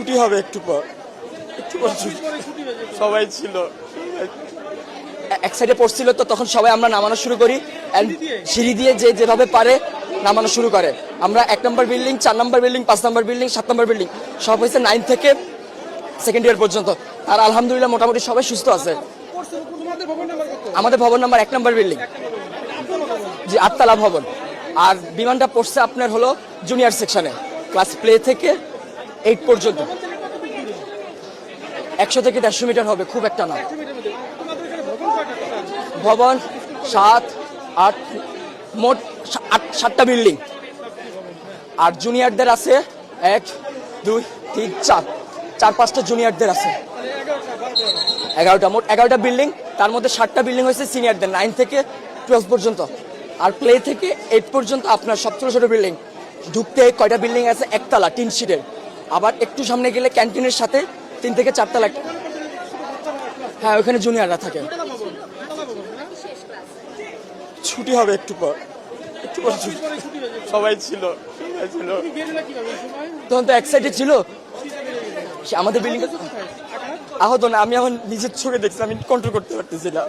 ছুটি হবে একটু পর সবাই ছিল এক সাইডে পড়ছিল, তো তখন সবাই আমরা নামানো শুরু করি। সিঁড়ি দিয়ে যে যেভাবে পারে নামানো শুরু করে। আমরা 1 নম্বর বিল্ডিং, 4 নম্বর বিল্ডিং, 5 নম্বর বিল্ডিং, 7 নম্বর বিল্ডিং সব হয়েছে 9 থেকে সেকেন্ড ইয়ার পর্যন্ত। আর আলহামদুলিল্লাহ মোটামুটি সবাই সুস্থ আছে। আমাদের ভবন নাম্বার 1 নম্বর বিল্ডিং, জি 8তলা ভবন। আর বিমানটা পড়ছে আপনার হলো জুনিয়র সেকশনে, ক্লাস প্লে থেকে 8 পর্যন্ত। 100 থেকে 150 মিটার হবে, খুব একটা না। ভবন 7, 8, মোট 7টা বিল্ডিং। আর জুনিয়রদের আছে 1, 2, 3, 4-5টা জুনিয়রদের আছে। 11টা, মোট 11টা বিল্ডিং। তার মধ্যে 7টা বিল্ডিং হয়েছে সিনিয়রদের, 9 থেকে 12 পর্যন্ত। আর প্লে থেকে 8 পর্যন্ত আপনার সব ছোট ছোট বিল্ডিং। ঢুকতে কয়টা বিল্ডিং আছে, 1তলা টিন শিটের। আবার একটু সামনে গেলে ক্যান্টিনের সাথে 3 থেকে 4তলা। হ্যাঁ, ওখানে জুনিয়ররা থাকে। ছুটি হবে একটু পর সবাই ছিল তখন তো এক সাইডে ছিল আমাদের বিল্ডিং। আহত না, আমি আমার নিজের চোখে দেখছি, আমি কন্ট্রোল করতে পারতেছি না।